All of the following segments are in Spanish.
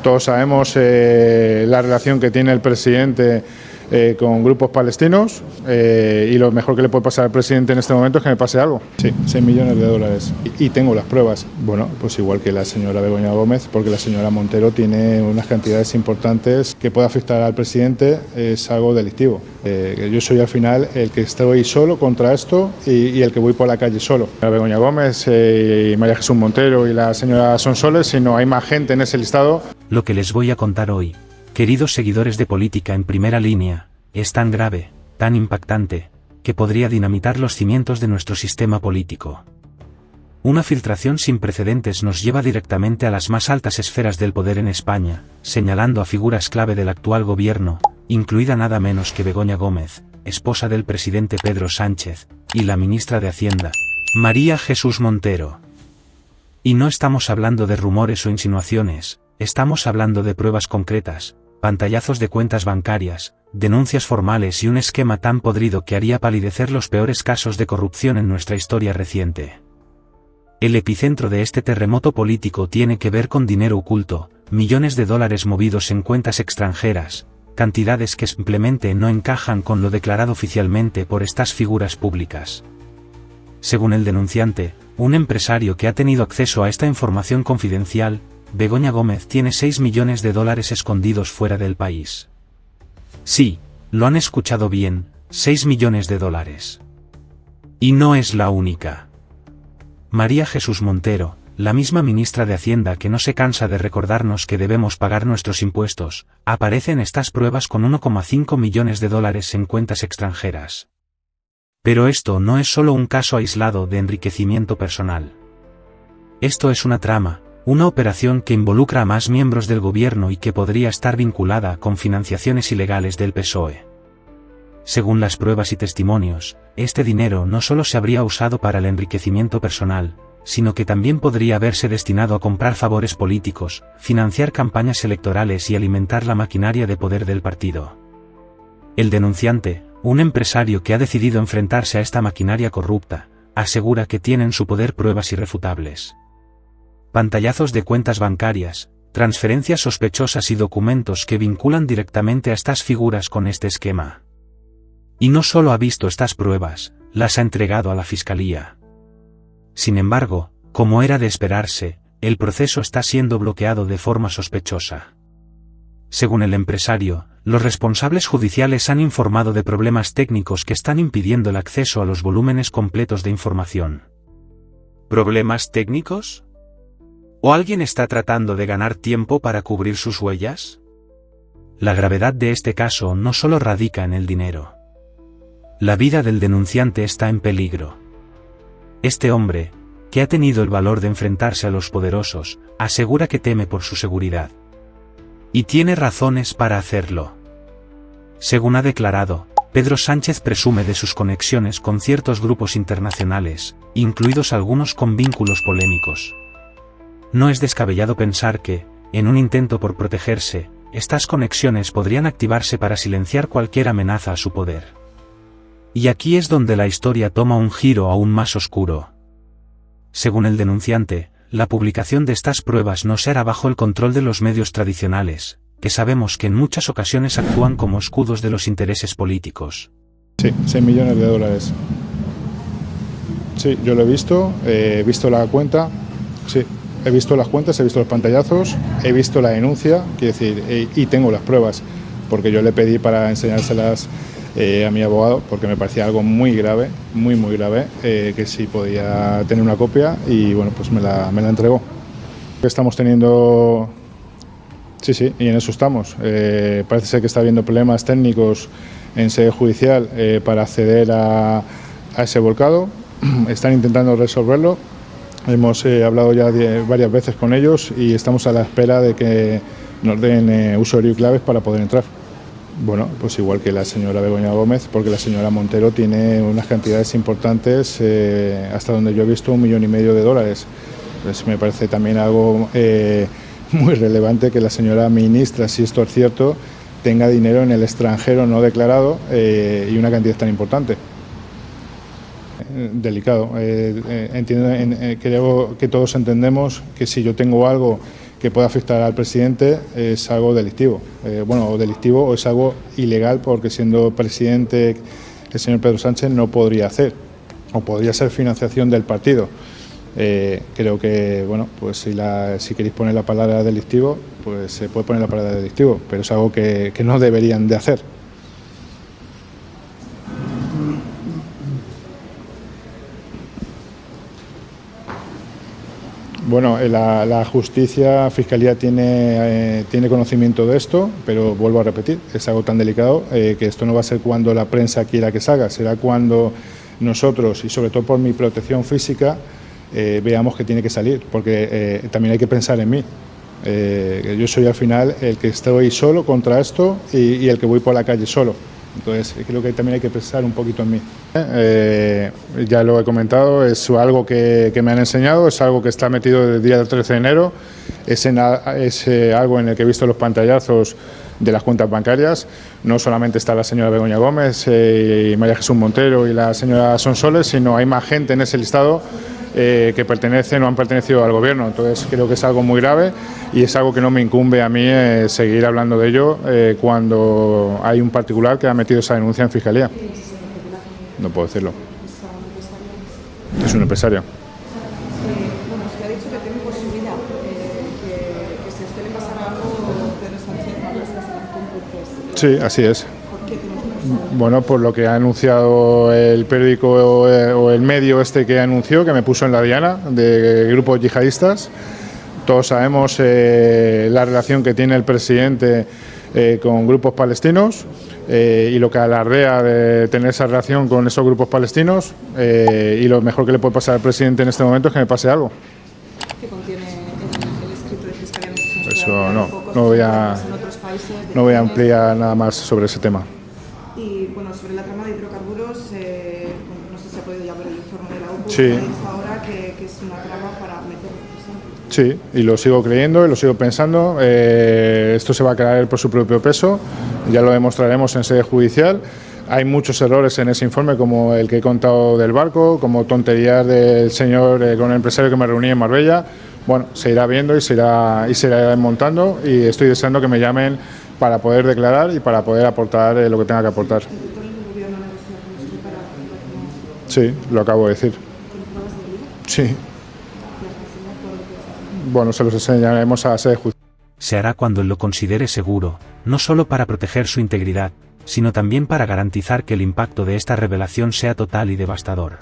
Todos sabemos la relación que tiene el presidente con grupos palestinos y lo mejor que le puede pasar al presidente en este momento es que me pase algo. Sí, 6 millones de dólares. Y tengo las pruebas. Bueno, pues igual que la señora Begoña Gómez, porque la señora Montero tiene unas cantidades importantes que puede afectar al presidente, es algo delictivo. Yo soy al final el que estoy solo contra esto y el que voy por la calle solo. La Begoña Gómez y María Jesús Montero y la señora Sonsoles, si no hay más gente en ese listado. Lo que les voy a contar hoy, queridos seguidores de Política en Primera Línea, es tan grave, tan impactante, que podría dinamitar los cimientos de nuestro sistema político. Una filtración sin precedentes nos lleva directamente a las más altas esferas del poder en España, señalando a figuras clave del actual gobierno, incluida nada menos que Begoña Gómez, esposa del presidente Pedro Sánchez, y la ministra de Hacienda, María Jesús Montero. Y no estamos hablando de rumores o insinuaciones, estamos hablando de pruebas concretas, pantallazos de cuentas bancarias, denuncias formales y un esquema tan podrido que haría palidecer los peores casos de corrupción en nuestra historia reciente. El epicentro de este terremoto político tiene que ver con dinero oculto, millones de dólares movidos en cuentas extranjeras, cantidades que simplemente no encajan con lo declarado oficialmente por estas figuras públicas. Según el denunciante, un empresario que ha tenido acceso a esta información confidencial, Begoña Gómez tiene 6 millones de dólares escondidos fuera del país. Sí, lo han escuchado bien, 6 millones de dólares. Y no es la única. María Jesús Montero, la misma ministra de Hacienda que no se cansa de recordarnos que debemos pagar nuestros impuestos, aparece en estas pruebas con 1,5 millones de dólares en cuentas extranjeras. Pero esto no es solo un caso aislado de enriquecimiento personal. Esto es una trama, una operación que involucra a más miembros del gobierno y que podría estar vinculada con financiaciones ilegales del PSOE. Según las pruebas y testimonios, este dinero no solo se habría usado para el enriquecimiento personal, sino que también podría haberse destinado a comprar favores políticos, financiar campañas electorales y alimentar la maquinaria de poder del partido. El denunciante, un empresario que ha decidido enfrentarse a esta maquinaria corrupta, asegura que tiene en su poder pruebas irrefutables. Pantallazos de cuentas bancarias, transferencias sospechosas y documentos que vinculan directamente a estas figuras con este esquema. Y no solo ha visto estas pruebas, las ha entregado a la Fiscalía. Sin embargo, como era de esperarse, el proceso está siendo bloqueado de forma sospechosa. Según el empresario, los responsables judiciales han informado de problemas técnicos que están impidiendo el acceso a los volúmenes completos de información. ¿Problemas técnicos? ¿O alguien está tratando de ganar tiempo para cubrir sus huellas? La gravedad de este caso no solo radica en el dinero. La vida del denunciante está en peligro. Este hombre, que ha tenido el valor de enfrentarse a los poderosos, asegura que teme por su seguridad. Y tiene razones para hacerlo. Según ha declarado, Pedro Sánchez presume de sus conexiones con ciertos grupos internacionales, incluidos algunos con vínculos polémicos. No es descabellado pensar que, en un intento por protegerse, estas conexiones podrían activarse para silenciar cualquier amenaza a su poder. Y aquí es donde la historia toma un giro aún más oscuro. Según el denunciante, la publicación de estas pruebas no se hará bajo el control de los medios tradicionales, que sabemos que en muchas ocasiones actúan como escudos de los intereses políticos. Sí, 6 millones de dólares. Sí, yo lo he visto la cuenta, sí, he visto las cuentas, he visto los pantallazos, he visto la denuncia, quiero decir, y tengo las pruebas, porque yo le pedí para enseñárselas a mi abogado, porque me parecía algo muy grave, muy grave, que si podía tener una copia, y bueno, pues me la entregó. Estamos teniendo, sí, y en eso estamos. Parece ser que está habiendo problemas técnicos en sede judicial para acceder a ese volcado. Están intentando resolverlo. Hemos hablado ya varias veces con ellos y estamos a la espera de que nos den usuario y claves para poder entrar. Bueno, pues igual que la señora Begoña Gómez, porque la señora Montero tiene unas cantidades importantes, hasta donde yo he visto 1,5 millones de dólares. Pues me parece también algo muy relevante que la señora ministra, si esto es cierto, tenga dinero en el extranjero no declarado y una cantidad tan importante. Delicado. Creo que todos entendemos que si yo tengo algo que pueda afectar al presidente es algo delictivo. O delictivo o es algo ilegal, porque siendo presidente el señor Pedro Sánchez no podría hacer, o podría ser financiación del partido. Creo que, pues si queréis poner la palabra delictivo, pues se puede poner la palabra delictivo, pero es algo que no deberían de hacer. Bueno, la justicia, Fiscalía tiene conocimiento de esto, pero vuelvo a repetir, es algo tan delicado que esto no va a ser cuando la prensa quiera que salga, será cuando nosotros, y sobre todo por mi protección física, veamos que tiene que salir, porque también hay que pensar en mí. Yo soy al final el que estoy solo contra esto y el que voy por la calle solo. Entonces creo que también hay que pensar un poquito en mí. Ya lo he comentado, es algo que me han enseñado, es algo que está metido desde el día del 13 de enero, es algo en el que he visto los pantallazos de las cuentas bancarias. No solamente está la señora Begoña Gómez y María Jesús Montero y la señora Sonsoles, sino hay más gente en ese listado que pertenecen o han pertenecido al gobierno. Entonces creo que es algo muy grave y es algo que no me incumbe a mí seguir hablando de ello cuando hay un particular que ha metido esa denuncia en Fiscalía. No puedo decirlo. Es un empresario. Usted ha dicho que tiene posibilidad que si a usted le pasara algo, Pedro Sánchez no las cómplices. Sí, así es. ¿Por qué tiene posibilidad? Bueno, por lo que ha anunciado el periódico o el medio que anunció, que me puso en la diana, de grupos yihadistas. Todos sabemos la relación que tiene el presidente con grupos palestinos y lo que alardea de tener esa relación con esos grupos palestinos, y lo mejor que le puede pasar al presidente en este momento es que me pase algo. ¿Qué contiene el escrito de Fiscalía? Eso no voy a ampliar nada más sobre ese tema. Y bueno, sobre la trama de hidrocarburos, no sé si ha podido ya ver el informe de la OCU. Sí. Ha dicho ahora que es una trama para meter presión. Sí, y lo sigo creyendo y lo sigo pensando. Esto se va a caer por su propio peso, ya lo demostraremos en sede judicial. Hay muchos errores en ese informe, como el que he contado del barco, como tonterías del señor con el empresario que me reuní en Marbella. Bueno, se irá viendo y se irá desmontando, y estoy deseando que me llamen para poder declarar y para poder aportar lo que tenga que aportar. Sí, lo acabo de decir. Sí. Bueno, se los enseñaremos a sede judicial. Se hará cuando él lo considere seguro, no solo para proteger su integridad, sino también para garantizar que el impacto de esta revelación sea total y devastador.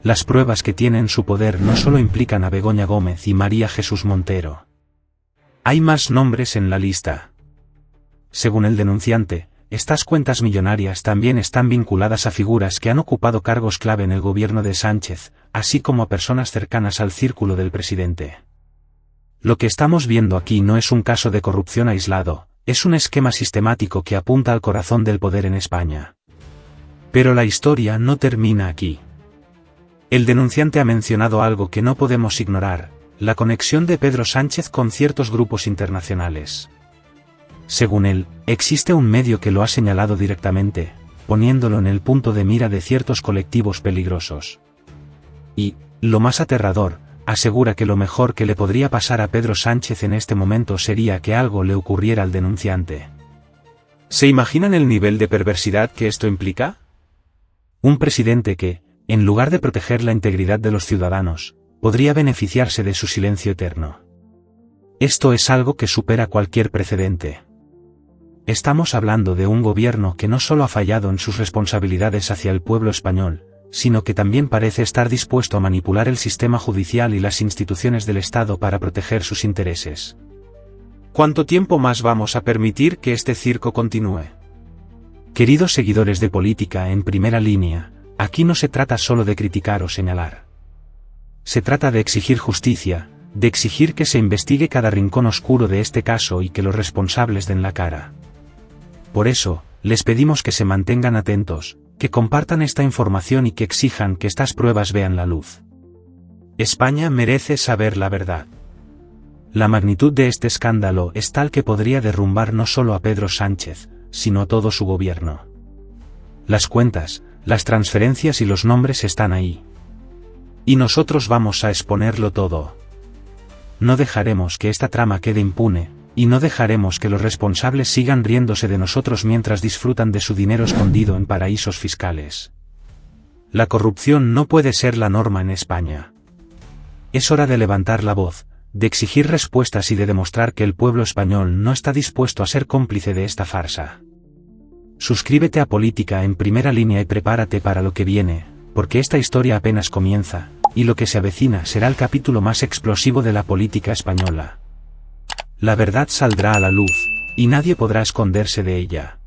Las pruebas que tiene en su poder no solo implican a Begoña Gómez y María Jesús Montero. Hay más nombres en la lista. Según el denunciante, estas cuentas millonarias también están vinculadas a figuras que han ocupado cargos clave en el gobierno de Sánchez, así como a personas cercanas al círculo del presidente. Lo que estamos viendo aquí no es un caso de corrupción aislado, es un esquema sistemático que apunta al corazón del poder en España. Pero la historia no termina aquí. El denunciante ha mencionado algo que no podemos ignorar: la conexión de Pedro Sánchez con ciertos grupos internacionales. Según él, existe un medio que lo ha señalado directamente, poniéndolo en el punto de mira de ciertos colectivos peligrosos. Y, lo más aterrador, asegura que lo mejor que le podría pasar a Pedro Sánchez en este momento sería que algo le ocurriera al denunciante. ¿Se imaginan el nivel de perversidad que esto implica? Un presidente que, en lugar de proteger la integridad de los ciudadanos, podría beneficiarse de su silencio eterno. Esto es algo que supera cualquier precedente. Estamos hablando de un gobierno que no solo ha fallado en sus responsabilidades hacia el pueblo español, sino que también parece estar dispuesto a manipular el sistema judicial y las instituciones del Estado para proteger sus intereses. ¿Cuánto tiempo más vamos a permitir que este circo continúe? Queridos seguidores de Política en Primera Línea, aquí no se trata solo de criticar o señalar. Se trata de exigir justicia, de exigir que se investigue cada rincón oscuro de este caso y que los responsables den la cara. Por eso, les pedimos que se mantengan atentos, que compartan esta información y que exijan que estas pruebas vean la luz. España merece saber la verdad. La magnitud de este escándalo es tal que podría derrumbar no solo a Pedro Sánchez, sino a todo su gobierno. Las cuentas, las transferencias y los nombres están ahí. Y nosotros vamos a exponerlo todo. No dejaremos que esta trama quede impune, y no dejaremos que los responsables sigan riéndose de nosotros mientras disfrutan de su dinero escondido en paraísos fiscales. La corrupción no puede ser la norma en España. Es hora de levantar la voz, de exigir respuestas y de demostrar que el pueblo español no está dispuesto a ser cómplice de esta farsa. Suscríbete a Política en Primera Línea y prepárate para lo que viene, porque esta historia apenas comienza, y lo que se avecina será el capítulo más explosivo de la política española. La verdad saldrá a la luz, y nadie podrá esconderse de ella.